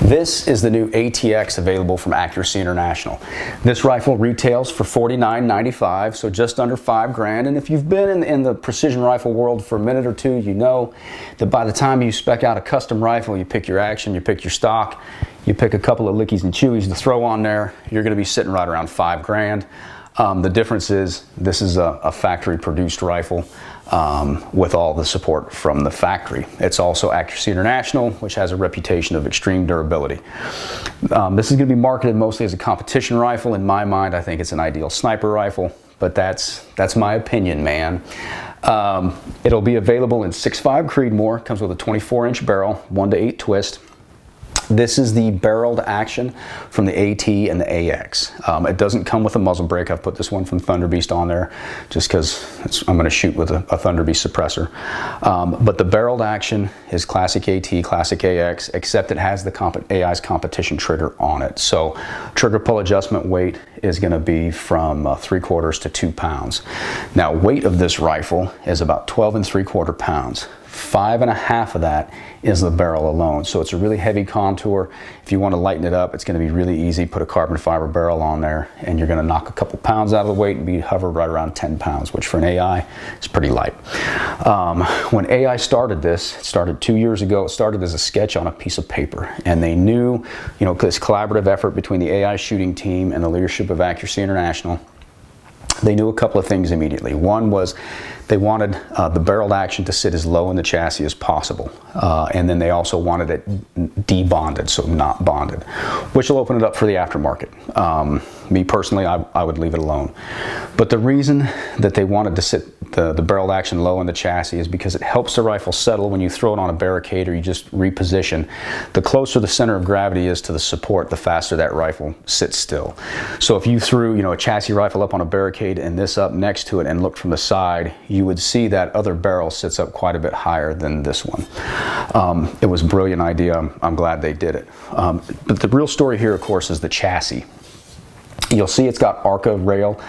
This is the new ATX available from Accuracy International. This rifle retails for $49.95, so just under $5 grand. And if you've been in the precision rifle world for a minute or two, you know that by the time you spec out a custom rifle, you pick your action, you pick your stock, you pick a couple of lickies and chewies to throw on there, you're going to be sitting right around $5 grand. The difference is this is a factory produced rifle with all the support from the factory. It's also Accuracy International, which has a reputation of extreme durability. This is going to be marketed mostly as a competition rifle. In my mind, I think it's an ideal sniper rifle, but that's my opinion, man. It'll be available in 6.5 Creedmoor, comes with a 24-inch barrel, 1-to-8 twist. This is the barreled action from the AT and the AX. It doesn't come with a muzzle brake. I've put this one from Thunder Beast on there just because I'm going to shoot with a Thunder Beast suppressor. But the barreled action is classic AT, classic AX, except it has the AI's competition trigger on it. So trigger pull adjustment weight is going to be from 3/4 to 2 pounds. Now weight of this rifle is about 12 3/4 pounds. 5.5 of that is the barrel alone. So it's a really heavy contour. If you want to lighten it up, it's going to be really easy. Put a carbon fiber barrel on there and you're going to knock a couple pounds out of the weight and be hovered right around 10 pounds, which for an AI is pretty light. When AI started this, it started 2 years ago. It started as a sketch on a piece of paper, and they knew, you know, this collaborative effort between the AI shooting team and the leadership of Accuracy International. They knew a couple of things immediately. One was they wanted the barreled action to sit as low in the chassis as possible. And then they also wanted it debonded, so not bonded, which will open it up for the aftermarket. Me personally, I would leave it alone. But the reason that they wanted to sit the barreled action low in the chassis is because it helps the rifle settle when you throw it on a barricade or you just reposition. The closer the center of gravity is to the support, the faster that rifle sits still. So if you threw, you know, a chassis rifle up on a barricade and this up next to it and looked from the side, you would see that other barrel sits up quite a bit higher than this one. It was a brilliant idea. I'm glad they did it. But the real story here, of course, is the chassis. You'll see it's got ARCA rail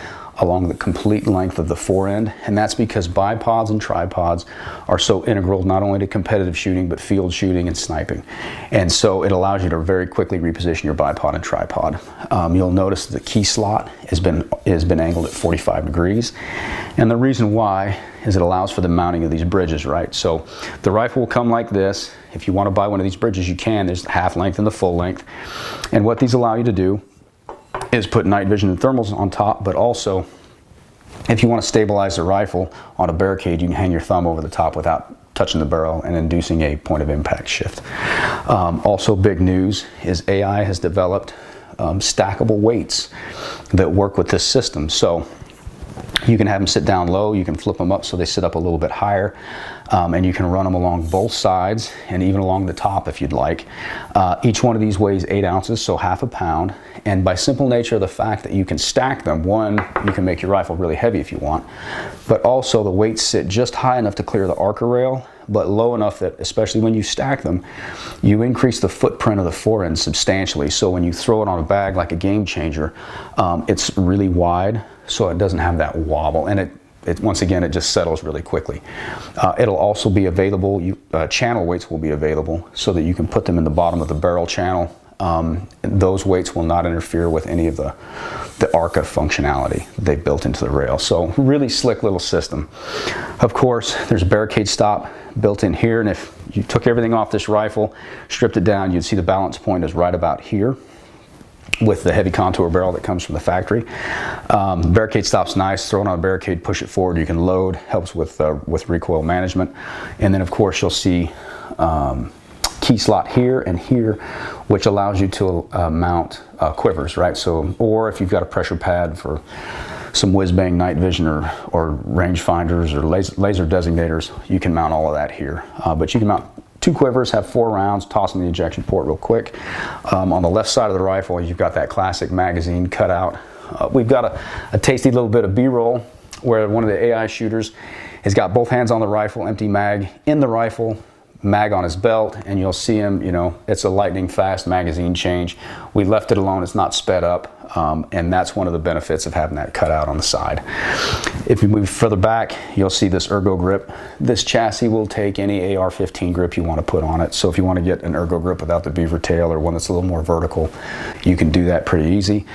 along the complete length of the forend, and that's because bipods and tripods are so integral not only to competitive shooting but field shooting and sniping. And so it allows you to very quickly reposition your bipod and tripod. You'll notice the key slot has been angled at 45 degrees, and the reason why is it allows for the mounting of these bridges, right? So the rifle will come like this. If you want to buy one of these bridges, you can. There's the half length and the full length, and what these allow you to do is put night vision and thermals on top, but also if you want to stabilize the rifle on a barricade, you can hang your thumb over the top without touching the barrel and inducing a point of impact shift. Also big news is AI has developed stackable weights that work with this system. So you can have them sit down low, you can flip them up so they sit up a little bit higher, and you can run them along both sides and even along the top if you'd like. Each one of these weighs 8 ounces, so half a pound, and by simple nature of the fact that you can stack them, one, you can make your rifle really heavy if you want, but also the weights sit just high enough to clear the ARCA rail, but low enough that, especially when you stack them, you increase the footprint of the forend substantially. So when you throw it on a bag like a Game Changer, it's really wide, so it doesn't have that wobble, and once again, it just settles really quickly. It'll also be available, channel weights will be available so that you can put them in the bottom of the barrel channel. Those weights will not interfere with any of the ARCA functionality they've built into the rail. So really slick little system. Of course, there's a barricade stop built in here, and if you took everything off this rifle, stripped it down, you'd see the balance point is right about here with the heavy contour barrel that comes from the factory. Barricade stop's nice. Throw it on a barricade, push it forward, you can load, helps with recoil management. And then of course you'll see key slot here and here, which allows you to mount quivers, right? So, or if you've got a pressure pad for some whiz-bang night vision or range finders or laser designators, you can mount all of that here. But you can mount 2 quivers, have 4 rounds, toss in the ejection port real quick. On the left side of the rifle, you've got that classic magazine cutout. We've got a tasty little bit of B-roll where one of the AI shooters has got both hands on the rifle, empty mag in the rifle, mag on his belt, and you'll see him, you know, it's a lightning fast magazine change. We left it alone, it's not sped up, and that's one of the benefits of having that cut out on the side. If you move further back, you'll see this ergo grip. This chassis will take any AR-15 grip you want to put on it, so if you want to get an ergo grip without the beaver tail or one that's a little more vertical, you can do that pretty easy.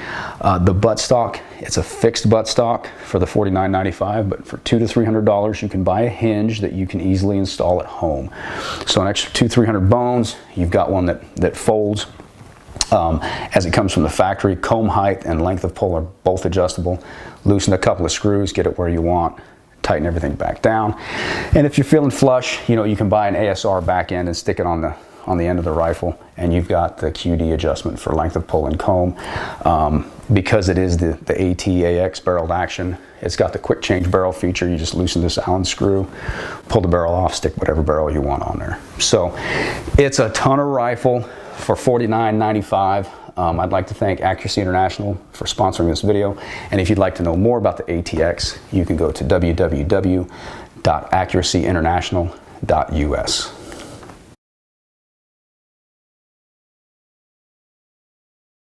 The buttstock, it's a fixed buttstock for the $49.95, but for $200 to $300 you can buy a hinge that you can easily install at home. So an extra $200-300 bones, you've got one that folds as it comes from the factory. Comb height and length of pull are both adjustable. Loosen a couple of screws, get it where you want, tighten everything back down. And if you're feeling flush, you know, you can buy an ASR back end and stick it on the end of the rifle, and you've got the QD adjustment for length of pull and comb. Because it is the AT-AX barreled action, it's got the quick change barrel feature. You just loosen this Allen screw, pull the barrel off, stick whatever barrel you want on there. So it's a ton of rifle for $49.95. I'd like to thank Accuracy International for sponsoring this video. And if you'd like to know more about the ATX, you can go to www.accuracyinternational.us.